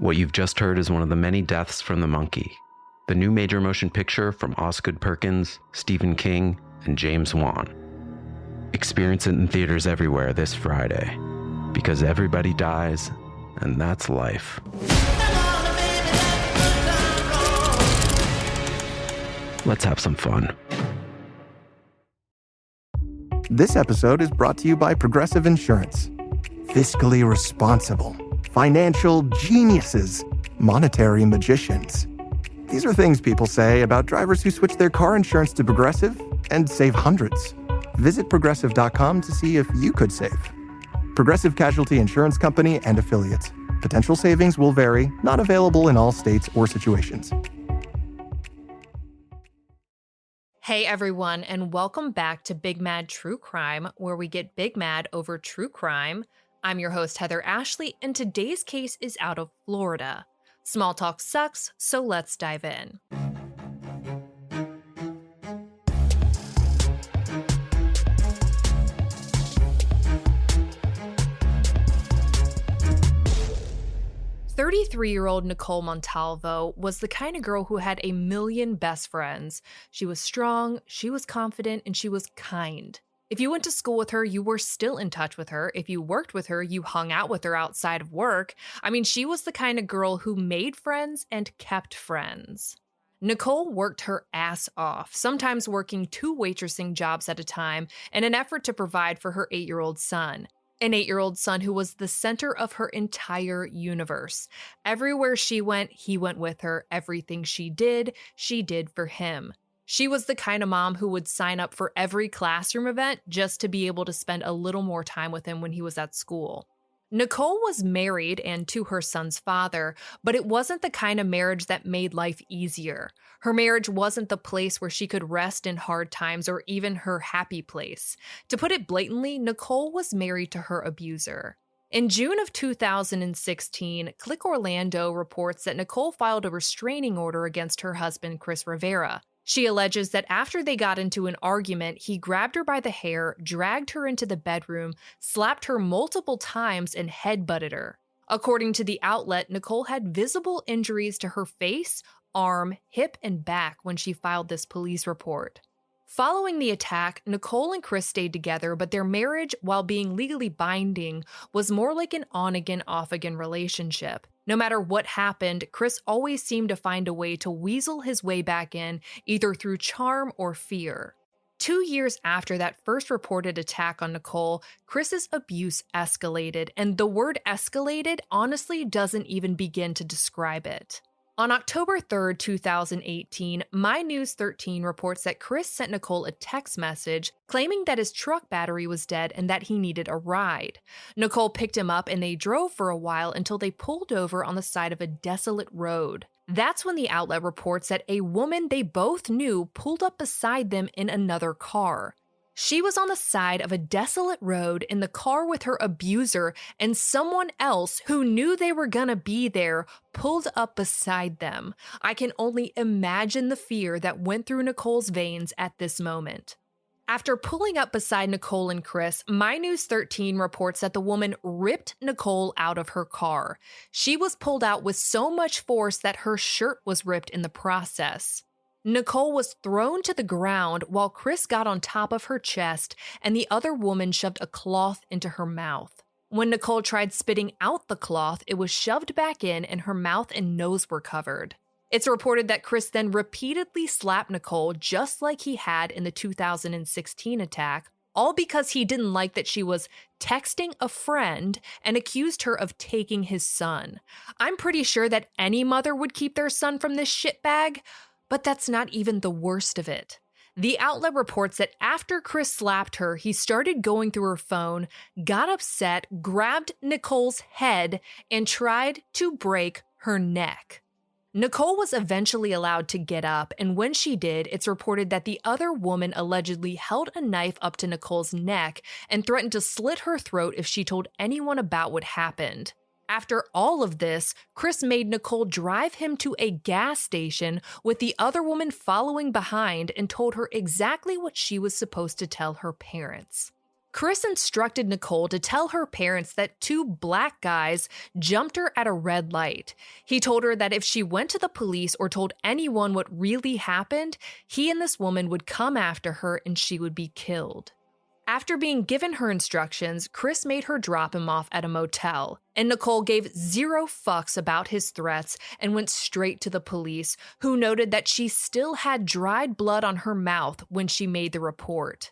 What you've just heard is one of the many deaths from the monkey, the new major motion picture from Osgood Perkins, Stephen King, and James Wan. Experience it in theaters everywhere this Friday, because everybody dies, and that's life. Let's have some fun. This episode is brought to you by Progressive Insurance. Fiscally responsible, financial geniuses, monetary magicians. These are things people say about drivers who switch their car insurance to Progressive and save hundreds. Visit Progressive.com to see if you could save. Progressive Casualty Insurance Company and Affiliates. Potential savings will vary, not available in all states or situations. Hey everyone, and welcome back to Big Mad True Crime, where we get big mad over true crime. I'm your host, Heather Ashley, and today's case is out of Florida. Small talk sucks, so let's dive in. "33-year-old Nicole Montalvo was the kind of girl who had a million best friends. She was strong, she was confident, and she was kind. If you went to school with her, you were still in touch with her. If you worked with her, you hung out with her outside of work. She was the kind of girl who made friends and kept friends. Nicole worked her ass off, sometimes working 2 waitressing jobs at a time in an effort to provide for her 8-year-old son. An 8-year-old son who was the center of her entire universe. Everywhere she went, he went with her. Everything she did for him. She was the kind of mom who would sign up for every classroom event just to be able to spend a little more time with him when he was at school. Nicole was married and to her son's father, but it wasn't the kind of marriage that made life easier. Her marriage wasn't the place where she could rest in hard times or even her happy place. To put it blatantly, Nicole was married to her abuser. In June of 2016, Click Orlando reports that Nicole filed a restraining order against her husband, Chris Rivera. She alleges that after they got into an argument, he grabbed her by the hair, dragged her into the bedroom, slapped her multiple times, and headbutted her. According to the outlet, Nicole had visible injuries to her face, arm, hip, and back when she filed this police report. Following the attack, Nicole and Chris stayed together, but their marriage, while being legally binding, was more like an on-again, off-again relationship. No matter what happened, Chris always seemed to find a way to weasel his way back in, either through charm or fear. 2 years after that first reported attack on Nicole, Chris's abuse escalated, and the word escalated honestly doesn't even begin to describe it. On October 3rd, 2018, My News 13 reports that Chris sent Nicole a text message claiming that his truck battery was dead and that he needed a ride. Nicole picked him up and they drove for a while until they pulled over on the side of a desolate road. That's when the outlet reports that a woman they both knew pulled up beside them in another car. She was on the side of a desolate road in the car with her abuser, and someone else who knew they were gonna be there pulled up beside them. I can only imagine the fear that went through Nicole's veins at this moment. After pulling up beside Nicole and Chris, My News 13 reports that the woman ripped Nicole out of her car. She was pulled out with so much force that her shirt was ripped in the process. Nicole was thrown to the ground while Chris got on top of her chest and the other woman shoved a cloth into her mouth. When Nicole tried spitting out the cloth, it was shoved back in and her mouth and nose were covered. It's reported that Chris then repeatedly slapped Nicole just like he had in the 2016 attack, all because he didn't like that she was texting a friend and accused her of taking his son. I'm pretty sure that any mother would keep their son from this shitbag. But that's not even the worst of it. The outlet reports that after Chris slapped her, he started going through her phone, got upset, grabbed Nicole's head, and tried to break her neck. Nicole was eventually allowed to get up, and when she did, it's reported that the other woman allegedly held a knife up to Nicole's neck and threatened to slit her throat if she told anyone about what happened. After all of this, Chris made Nicole drive him to a gas station with the other woman following behind and told her exactly what she was supposed to tell her parents. Chris instructed Nicole to tell her parents that 2 black guys jumped her at a red light. He told her that if she went to the police or told anyone what really happened, he and this woman would come after her and she would be killed. After being given her instructions, Chris made her drop him off at a motel, and Nicole gave 0 fucks about his threats and went straight to the police, who noted that she still had dried blood on her mouth when she made the report.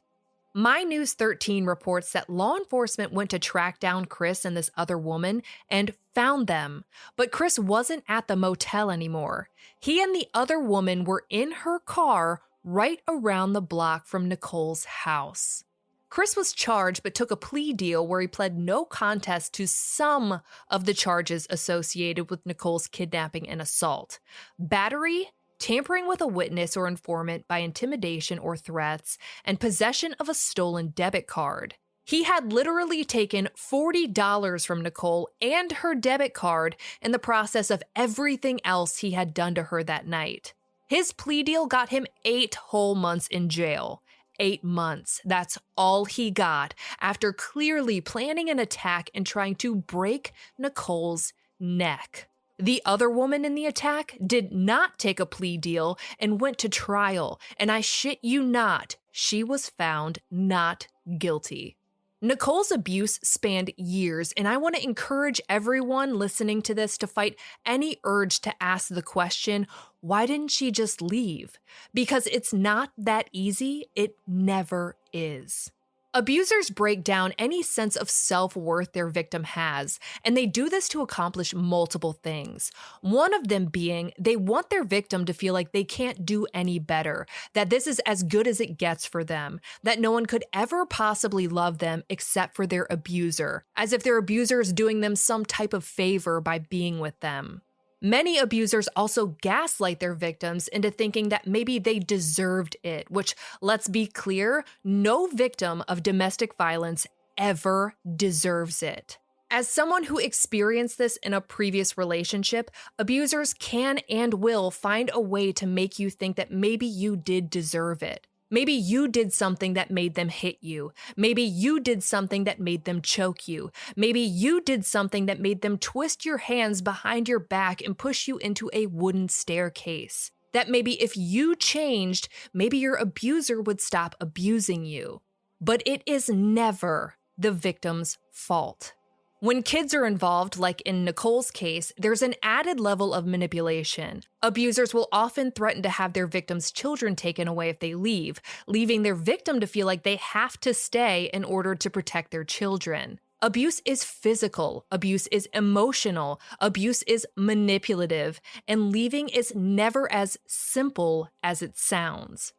My News 13 reports that law enforcement went to track down Chris and this other woman and found them, but Chris wasn't at the motel anymore. He and the other woman were in her car right around the block from Nicole's house. Chris was charged but took a plea deal where he pled no contest to some of the charges associated with Nicole's kidnapping and assault: battery, tampering with a witness or informant by intimidation or threats, and possession of a stolen debit card. He had literally taken $40 from Nicole and her debit card in the process of everything else he had done to her that night. His plea deal got him 8 whole months in jail. 8 months. That's all he got after clearly planning an attack and trying to break Nicole's neck. The other woman in the attack did not take a plea deal and went to trial, and I shit you not, she was found not guilty. Nicole's abuse spanned years, and I want to encourage everyone listening to this to fight any urge to ask the question, why didn't she just leave? Because it's not that easy. It never is. Abusers break down any sense of self-worth their victim has, and they do this to accomplish multiple things. One of them being they want their victim to feel like they can't do any better, that this is as good as it gets for them, that no one could ever possibly love them except for their abuser, as if their abuser is doing them some type of favor by being with them. Many abusers also gaslight their victims into thinking that maybe they deserved it, which, let's be clear, no victim of domestic violence ever deserves it. As someone who experienced this in a previous relationship, abusers can and will find a way to make you think that maybe you did deserve it. Maybe you did something that made them hit you. Maybe you did something that made them choke you. Maybe you did something that made them twist your hands behind your back and push you into a wooden staircase. That maybe if you changed, maybe your abuser would stop abusing you. But it is never the victim's fault. When kids are involved, like in Nicole's case, there's an added level of manipulation. Abusers will often threaten to have their victims' children taken away if they leave, leaving their victim to feel like they have to stay in order to protect their children. Abuse is physical, abuse is emotional, abuse is manipulative, and leaving is never as simple as it sounds.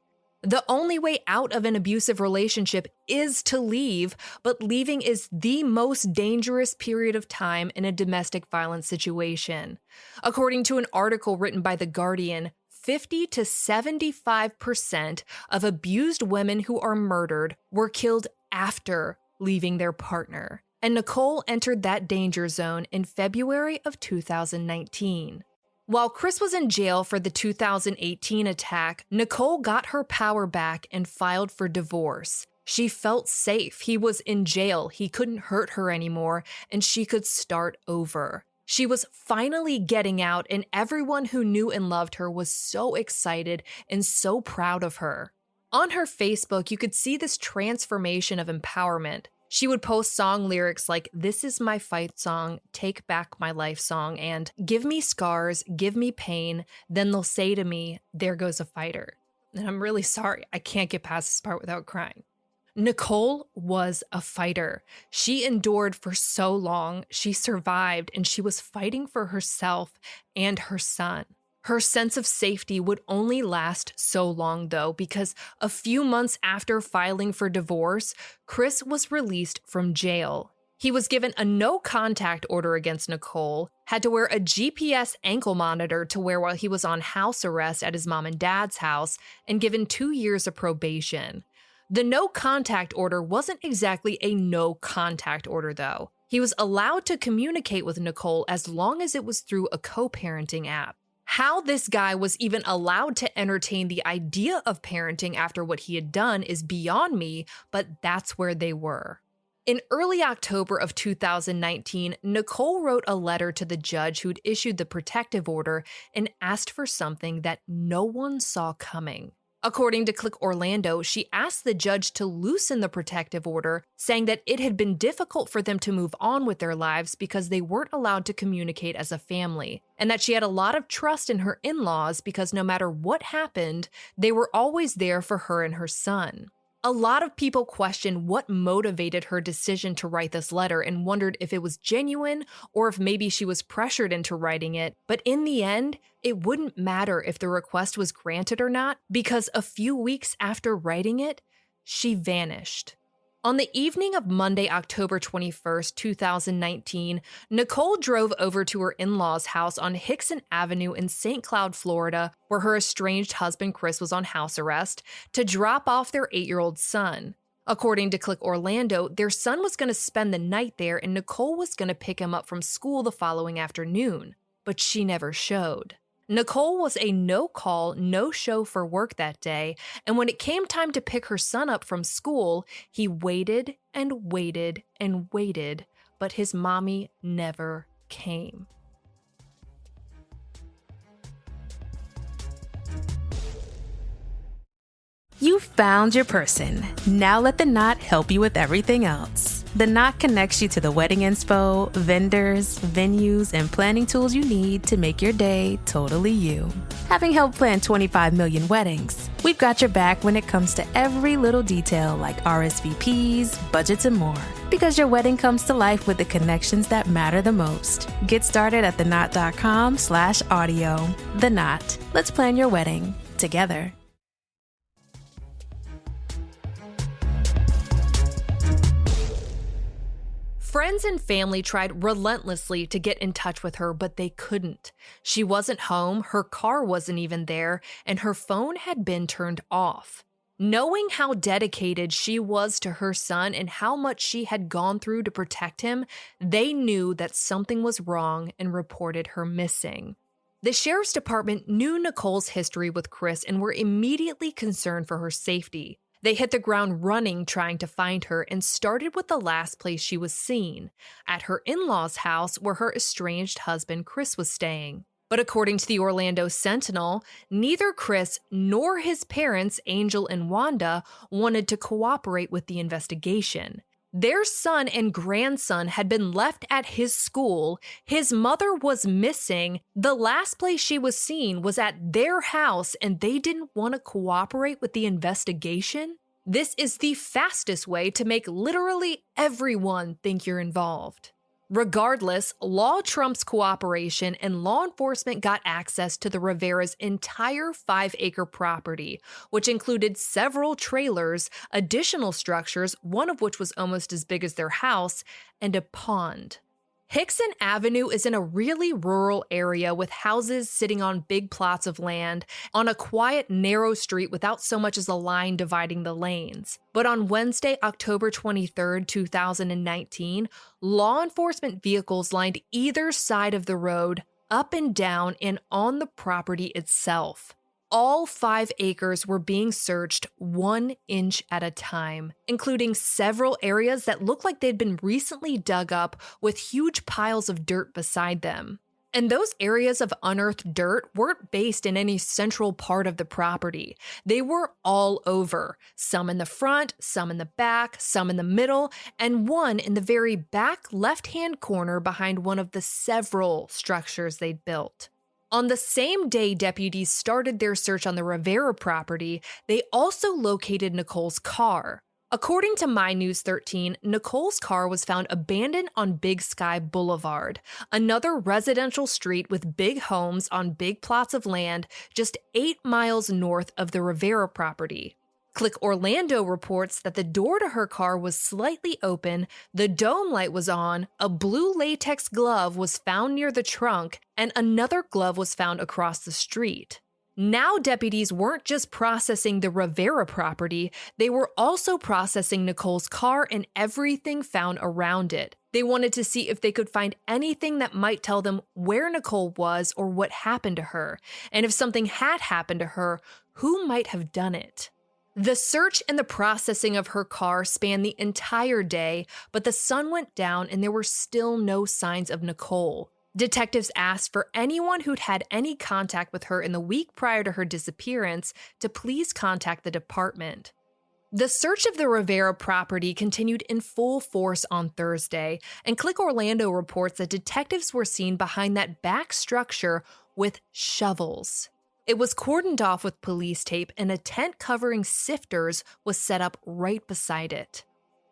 The only way out of an abusive relationship is to leave, but leaving is the most dangerous period of time in a domestic violence situation. According to an article written by The Guardian, 50 to 75% of abused women who are murdered were killed after leaving their partner. And Nicole entered that danger zone in February of 2019. While Chris was in jail for the 2018 attack, Nicole got her power back and filed for divorce. She felt safe. He was in jail. He couldn't hurt her anymore, and she could start over. She was finally getting out, and everyone who knew and loved her was so excited and so proud of her. On her Facebook, you could see this transformation of empowerment. She would post song lyrics like, "This is my fight song, take back my life song," and "Give me scars, give me pain, then they'll say to me, there goes a fighter." And I'm really sorry, I can't get past this part without crying. Nicole was a fighter. She endured for so long, she survived, and she was fighting for herself and her son. Her sense of safety would only last so long, though, because a few months after filing for divorce, Chris was released from jail. He was given a no-contact order against Nicole, had to wear a GPS ankle monitor to wear while he was on house arrest at his mom and dad's house, and given 2 years of probation. The no-contact order wasn't exactly a no-contact order, though. He was allowed to communicate with Nicole as long as it was through a co-parenting app. How this guy was even allowed to entertain the idea of parenting after what he had done is beyond me, but that's where they were. In early October of 2019, Nicole wrote a letter to the judge who'd issued the protective order and asked for something that no one saw coming. According to Click Orlando, she asked the judge to loosen the protective order, saying that it had been difficult for them to move on with their lives because they weren't allowed to communicate as a family, and that she had a lot of trust in her in-laws because no matter what happened, they were always there for her and her son. A lot of people questioned what motivated her decision to write this letter and wondered if it was genuine or if maybe she was pressured into writing it. But in the end, it wouldn't matter if the request was granted or not because a few weeks after writing it, she vanished. On the evening of Monday, October 21st, 2019, Nicole drove over to her in-laws' house on Hickson Avenue in St. Cloud, Florida, where her estranged husband Chris was on house arrest, to drop off their 8-year-old son. According to Click Orlando, their son was going to spend the night there and Nicole was going to pick him up from school the following afternoon, but she never showed. Nicole was a no-call, no-show for work that day, and when it came time to pick her son up from school, he waited and waited and waited, but his mommy never came. You found your person. Now let the Knot help you with everything else. The Knot connects you to the wedding inspo, vendors, venues, and planning tools you need to make your day totally you. Having helped plan 25 million weddings, we've got your back when it comes to every little detail like RSVPs, budgets, and more. Because your wedding comes to life with the connections that matter the most. Get started at theknot.com/audio. The Knot. Let's plan your wedding together. Friends and family tried relentlessly to get in touch with her, but they couldn't. She wasn't home, her car wasn't even there, and her phone had been turned off. Knowing how dedicated she was to her son and how much she had gone through to protect him, they knew that something was wrong and reported her missing. The sheriff's department knew Nicole's history with Chris and were immediately concerned for her safety. They hit the ground running trying to find her and started with the last place she was seen, at her in-laws' house where her estranged husband Chris was staying. But according to the Orlando Sentinel, neither Chris nor his parents, Angel and Wanda, wanted to cooperate with the investigation. Their son and grandson had been left at his school, his mother was missing, the last place she was seen was at their house, and they didn't want to cooperate with the investigation? This is the fastest way to make literally everyone think you're involved. Regardless, law trumps cooperation, and law enforcement got access to the Rivera's entire 5-acre property, which included several trailers, additional structures, one of which was almost as big as their house, and a pond. Hickson Avenue is in a really rural area with houses sitting on big plots of land on a quiet, narrow street without so much as a line dividing the lanes. But on Wednesday, October 23, 2019, law enforcement vehicles lined either side of the road, up and down, and on the property itself. All 5 acres were being searched 1 inch at a time, including several areas that looked like they'd been recently dug up with huge piles of dirt beside them. And those areas of unearthed dirt weren't based in any central part of the property. They were all over, some in the front, some in the back, some in the middle, and one in the very back left-hand corner behind one of the several structures they'd built. On the same day deputies started their search on the Rivera property, they also located Nicole's car. According to My News 13, Nicole's car was found abandoned on Big Sky Boulevard, another residential street with big homes on big plots of land just 8 miles north of the Rivera property. Click Orlando reports that the door to her car was slightly open, the dome light was on, a blue latex glove was found near the trunk, and another glove was found across the street. Now deputies weren't just processing the Rivera property, they were also processing Nicole's car and everything found around it. They wanted to see if they could find anything that might tell them where Nicole was or what happened to her, and if something had happened to her, who might have done it. The search and the processing of her car spanned the entire day, but the sun went down and there were still no signs of Nicole. Detectives asked for anyone who'd had any contact with her in the week prior to her disappearance to please contact the department. The search of the Rivera property continued in full force on Thursday, and Click Orlando reports that detectives were seen behind that back structure with shovels. It was cordoned off with police tape, and a tent covering sifters was set up right beside it.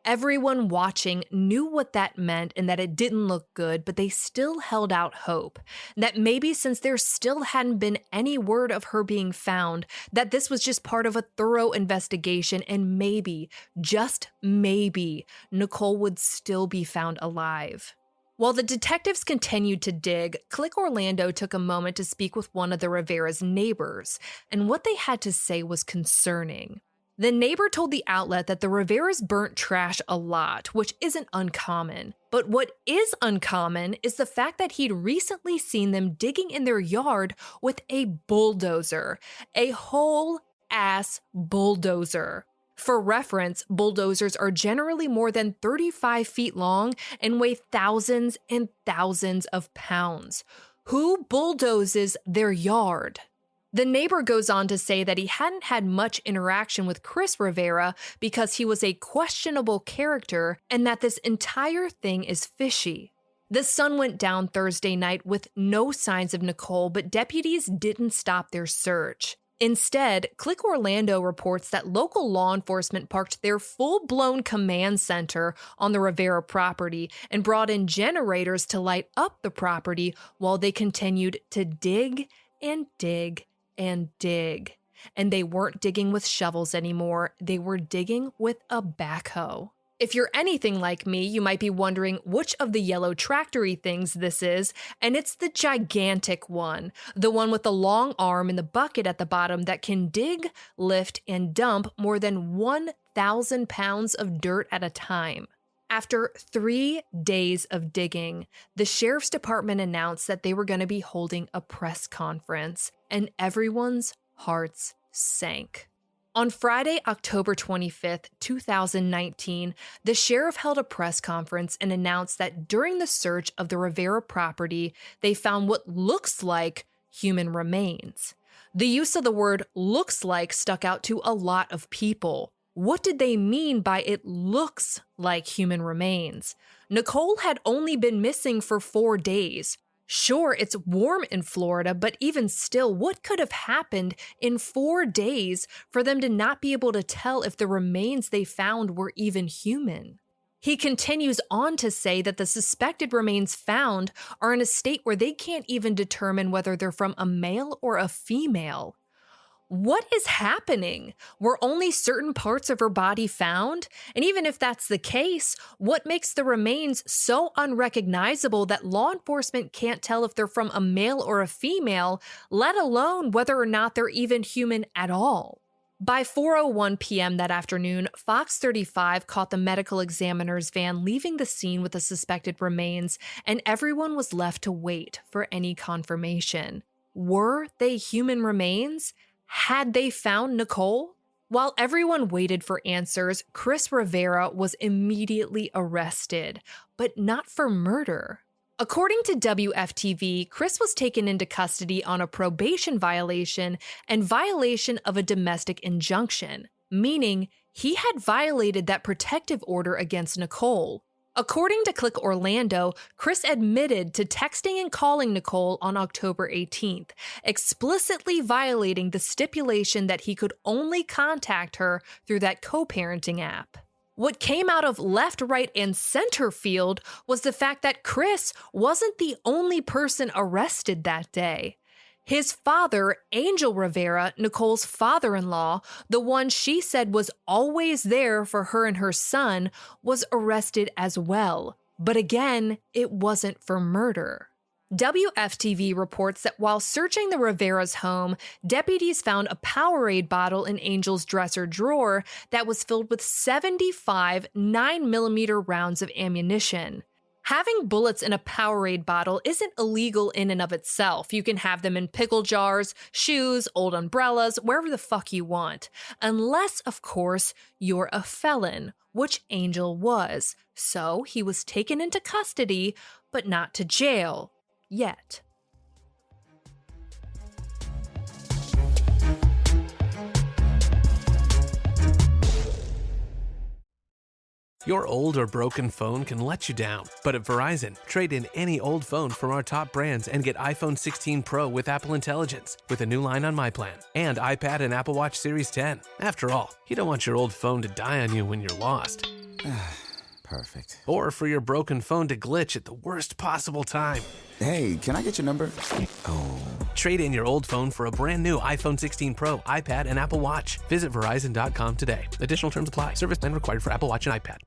Everyone watching knew what that meant and that it didn't look good, but they still held out hope that maybe since there still hadn't been any word of her being found, that this was just part of a thorough investigation and maybe, just maybe, Nicole would still be found alive. While the detectives continued to dig, Click Orlando took a moment to speak with one of the Rivera's neighbors, and what they had to say was concerning. The neighbor told the outlet that the Riveras burnt trash a lot, which isn't uncommon. But what is uncommon is the fact that he'd recently seen them digging in their yard with a bulldozer, a whole-ass bulldozer. For reference, bulldozers are generally more than 35 feet long and weigh thousands and thousands of pounds. Who bulldozes their yard? The neighbor goes on to say that he hadn't had much interaction with Chris Rivera because he was a questionable character and that this entire thing is fishy. The sun went down Thursday night with no signs of Nicole, but deputies didn't stop their search. Instead, Click Orlando reports that local law enforcement parked their full-blown command center on the Rivera property and brought in generators to light up the property while they continued to dig and dig and dig. And they weren't digging with shovels anymore, they were digging with a backhoe. If you're anything like me, you might be wondering which of the yellow tractor-y things this is, and it's the gigantic one, the one with the long arm and the bucket at the bottom that can dig, lift, and dump more than 1,000 pounds of dirt at a time. After 3 days of digging, the sheriff's department announced that they were going to be holding a press conference, and everyone's hearts sank. On Friday, October 25th, 2019, the sheriff held a press conference and announced that during the search of the Rivera property, they found what looks like human remains. The use of the word looks like stuck out to a lot of people. What did they mean by it looks like human remains? Nicole had only been missing for 4 days. Sure, it's warm in Florida, but even still, what could have happened in 4 days for them to not be able to tell if the remains they found were even human? He continues on to say that the suspected remains found are in a state where they can't even determine whether they're from a male or a female. What is happening? Were only certain parts of her body found? And even if that's the case, what makes the remains so unrecognizable that law enforcement can't tell if they're from a male or a female, let alone whether or not they're even human at all? By 4:01 p.m. that afternoon, Fox 35 caught the medical examiner's van leaving the scene with the suspected remains, and everyone was left to wait for any confirmation. Were they human remains? Had they found Nicole? While everyone waited for answers, Chris Rivera was immediately arrested, but not for murder. According to WFTV, Chris was taken into custody on a probation violation and violation of a domestic injunction, meaning he had violated that protective order against Nicole. According to Click Orlando, Chris admitted to texting and calling Nicole on October 18th, explicitly violating the stipulation that he could only contact her through that co-parenting app. What came out of left, right, and center field was the fact that Chris wasn't the only person arrested that day. His father, Angel Rivera, Nicole's father-in-law, the one she said was always there for her and her son, was arrested as well. But again, it wasn't for murder. WFTV reports that while searching the Rivera's home, deputies found a Powerade bottle in Angel's dresser drawer that was filled with 75 9mm rounds of ammunition. Having bullets in a Powerade bottle isn't illegal in and of itself. You can have them in pickle jars, shoes, old umbrellas, wherever the fuck you want. Unless, of course, you're a felon, which Angel was. So he was taken into custody, but not to jail. Yet. Your old or broken phone can let you down, but at Verizon, trade in any old phone from our top brands and get iPhone 16 Pro with Apple Intelligence with a new line on My Plan and iPad and Apple Watch Series 10. After all, you don't want your old phone to die on you when you're lost. Perfect. Or for your broken phone to glitch at the worst possible time. Hey, can I get your number? Oh. Trade in your old phone for a brand new iPhone 16 Pro, iPad, and Apple Watch. Visit Verizon.com today. Additional terms apply. Service plan required for Apple Watch and iPad.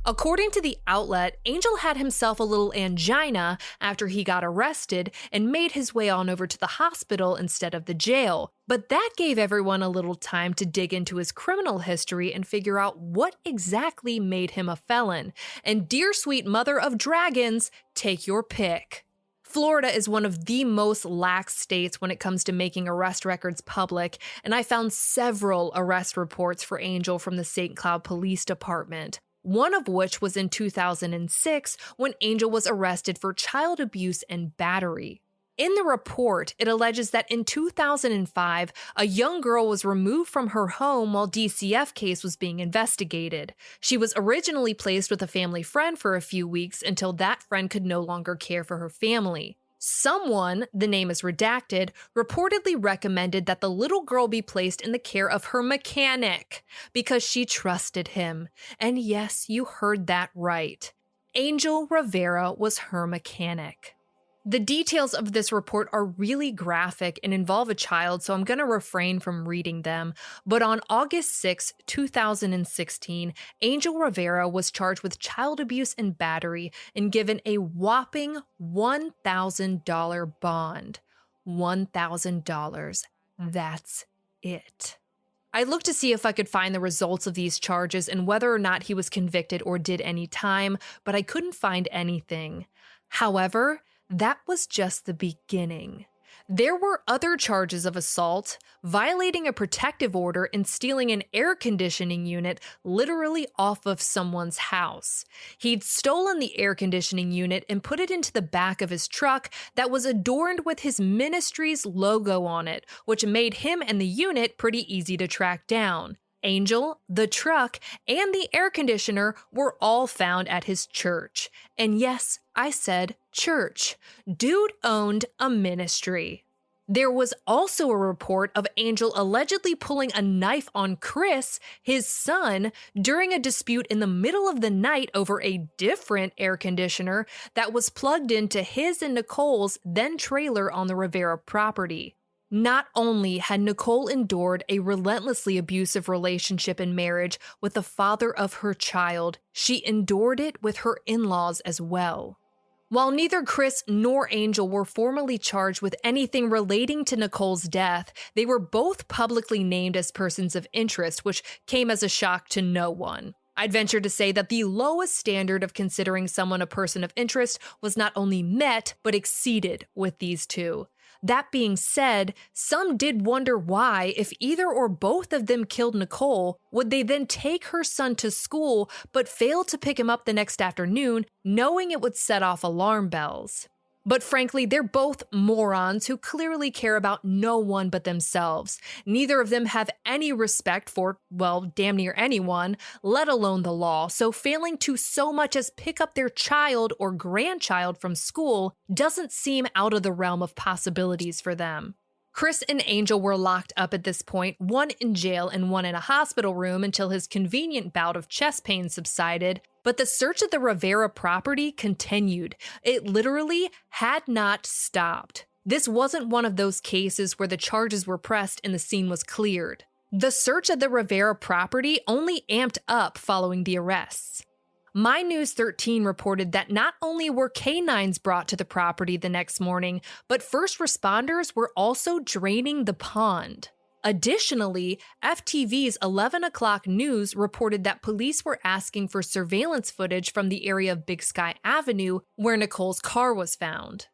According to the outlet, Angel had himself a little angina after he got arrested and made his way on over to the hospital instead of the jail. But that gave everyone a little time to dig into his criminal history and figure out what exactly made him a felon. And dear sweet mother of dragons, take your pick. Florida is one of the most lax states when it comes to making arrest records public, and I found several arrest reports for Angel from the St. Cloud Police Department. One of which was in 2006 when Angel was arrested for child abuse and battery. In the report, it alleges that in 2005, a young girl was removed from her home while DCF case was being investigated. She was originally placed with a family friend for a few weeks until that friend could no longer care for her family. Someone, the name is redacted, reportedly recommended that the little girl be placed in the care of her mechanic because she trusted him. And yes, you heard that right. Angel Rivera was her mechanic. The details of this report are really graphic and involve a child, so I'm going to refrain from reading them. But on August 6, 2016, Angel Rivera was charged with child abuse and battery and given a whopping $1,000 bond. $1,000. That's it. I looked to see if I could find the results of these charges and whether or not he was convicted or did any time, but I couldn't find anything. However, that was just the beginning. There were other charges of assault, violating a protective order, and stealing an air conditioning unit literally off of someone's house. He'd stolen the air conditioning unit and put it into the back of his truck that was adorned with his ministry's logo on it, which made him and the unit pretty easy to track down. Angel, the truck, and the air conditioner were all found at his church. And yes, I said church. Dude owned a ministry. There was also a report of Angel allegedly pulling a knife on Chris, his son, during a dispute in the middle of the night over a different air conditioner that was plugged into his and Nicole's then trailer on the Rivera property. Not only had Nicole endured a relentlessly abusive relationship and marriage with the father of her child, she endured it with her in-laws as well. While neither Chris nor Angel were formally charged with anything relating to Nicole's death, they were both publicly named as persons of interest, which came as a shock to no one. I'd venture to say that the lowest standard of considering someone a person of interest was not only met, but exceeded with these two. That being said, some did wonder why, if either or both of them killed Nicole, would they then take her son to school but fail to pick him up the next afternoon, knowing it would set off alarm bells? But frankly, they're both morons who clearly care about no one but themselves. Neither of them have any respect for, well, damn near anyone, let alone the law, so failing to so much as pick up their child or grandchild from school doesn't seem out of the realm of possibilities for them. Chris and Angel were locked up at this point, one in jail and one in a hospital room until his convenient bout of chest pain subsided, but the search of the Rivera property continued. It literally had not stopped. This wasn't one of those cases where the charges were pressed and the scene was cleared. The search of the Rivera property only amped up following the arrests. My News 13 reported that not only were canines brought to the property the next morning, but first responders were also draining the pond. Additionally, FTV's 11 o'clock news reported that police were asking for surveillance footage from the area of Big Sky Avenue where Nicole's car was found.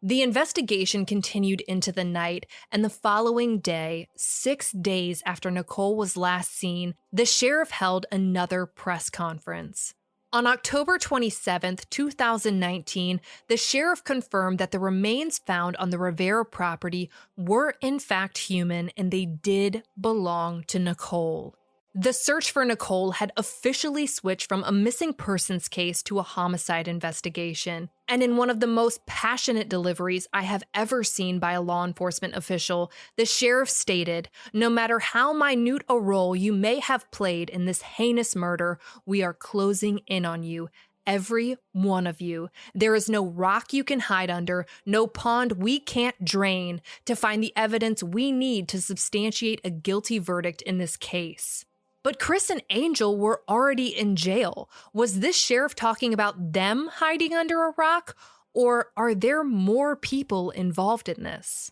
The investigation continued into the night, and the following day, 6 days after Nicole was last seen, the sheriff held another press conference. On October 27, 2019, the sheriff confirmed that the remains found on the Rivera property were in fact human and they did belong to Nicole. The search for Nicole had officially switched from a missing persons case to a homicide investigation. And in one of the most passionate deliveries I have ever seen by a law enforcement official, the sheriff stated, "No matter how minute a role you may have played in this heinous murder, we are closing in on you. Every one of you. There is no rock you can hide under, no pond we can't drain to find the evidence we need to substantiate a guilty verdict in this case." But Chris and Angel were already in jail. Was this sheriff talking about them hiding under a rock, or are there more people involved in this?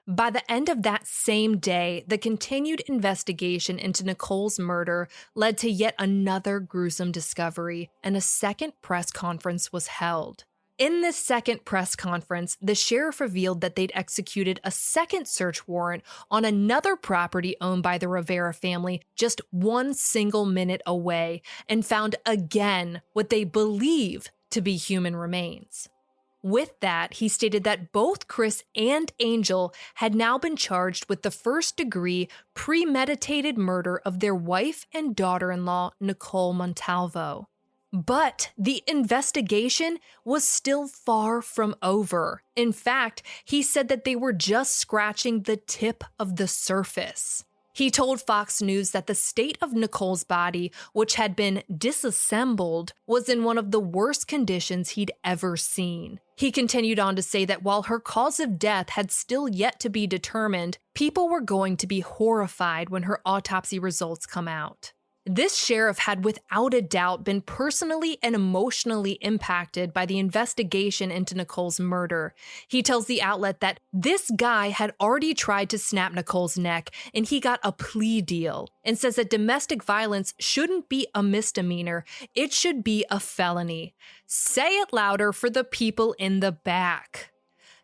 By the end of that same day, the continued investigation into Nicole's murder led to yet another gruesome discovery, and a second press conference was held. In this second press conference, the sheriff revealed that they'd executed a second search warrant on another property owned by the Rivera family just one single minute away and found again what they believe to be human remains. With that, he stated that both Chris and Angel had now been charged with the first-degree premeditated murder of their wife and daughter-in-law, Nicole Montalvo. But the investigation was still far from over. In fact, he said that they were just scratching the tip of the surface. He told Fox News that the state of Nicole's body, which had been disassembled, was in one of the worst conditions he'd ever seen. He continued on to say that while her cause of death had still yet to be determined, people were going to be horrified when her autopsy results come out. This sheriff had without a doubt been personally and emotionally impacted by the investigation into Nicole's murder. He tells the outlet that this guy had already tried to snap Nicole's neck and he got a plea deal, and says that domestic violence shouldn't be a misdemeanor, it should be a felony. Say it louder for the people in the back.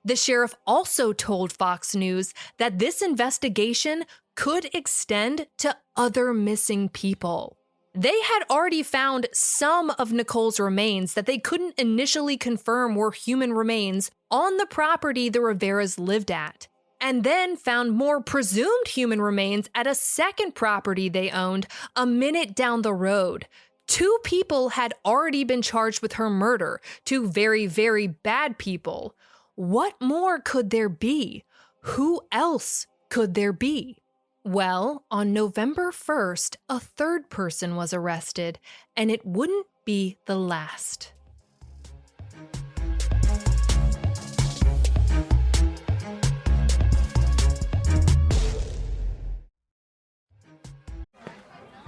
The sheriff also told Fox News that this investigation could extend to other missing people. They had already found some of Nicole's remains that they couldn't initially confirm were human remains on the property the Riveras lived at, and then found more presumed human remains at a second property they owned a minute down the road. 2 people had already been charged with her murder, 2 very, very bad people. What more could there be? Who else could there be? Well, on November 1st, a third person was arrested, and it wouldn't be the last.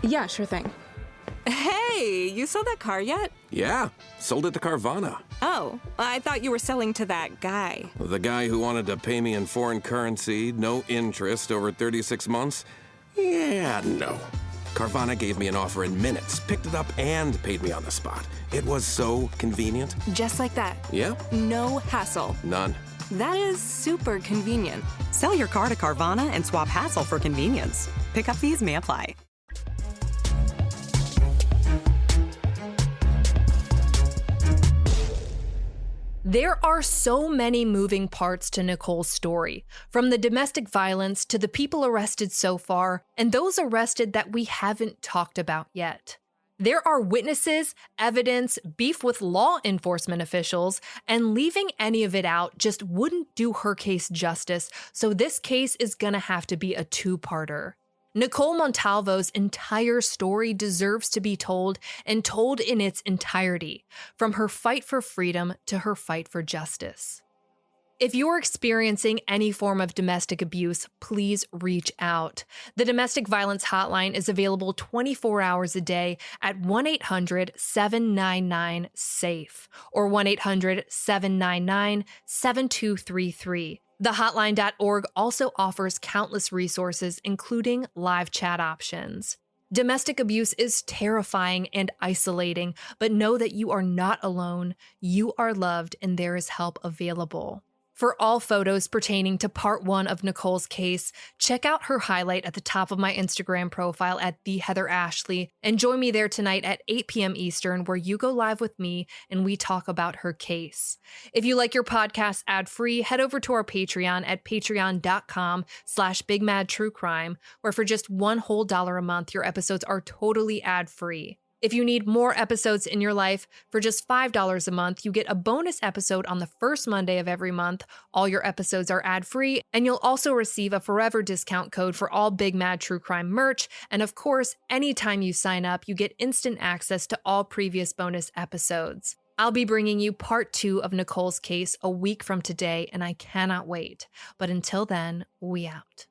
Yeah, sure thing. Hey, you sold that car yet? Yeah, sold it to Carvana. Oh, I thought you were selling to that guy. The guy who wanted to pay me in foreign currency, no interest, over 36 months? Yeah, no. Carvana gave me an offer in minutes, picked it up, and paid me on the spot. It was so convenient. Just like that. Yeah? No hassle. None. That is super convenient. Sell your car to Carvana and swap hassle for convenience. Pickup fees may apply. There are so many moving parts to Nicole's story, from the domestic violence to the people arrested so far, and those arrested that we haven't talked about yet. There are witnesses, evidence, beef with law enforcement officials, and leaving any of it out just wouldn't do her case justice, so this case is gonna have to be a 2-parter. Nicole Montalvo's entire story deserves to be told, and told in its entirety, from her fight for freedom to her fight for justice. If you're experiencing any form of domestic abuse, please reach out. The Domestic Violence Hotline is available 24 hours a day at 1-800-799-SAFE or 1-800-799-7233. TheHotline.org also offers countless resources, including live chat options. Domestic abuse is terrifying and isolating, but know that you are not alone. You are loved, and there is help available. For all photos pertaining to part 1 of Nicole's case, check out her highlight at the top of my Instagram profile at @TheHeatherAshley, and join me there tonight at 8 p.m. Eastern, where you go live with me and we talk about her case. If you like your podcast ad-free, head over to our Patreon at patreon.com/BigMadTrueCrime, where for just $1 whole a month, your episodes are totally ad-free. If you need more episodes in your life, for just $5 a month, you get a bonus episode on the first Monday of every month. All your episodes are ad-free, and you'll also receive a forever discount code for all Big Mad True Crime merch. And of course, anytime you sign up, you get instant access to all previous bonus episodes. I'll be bringing you part 2 of Nicole's case a week from today, and I cannot wait. But until then, we out.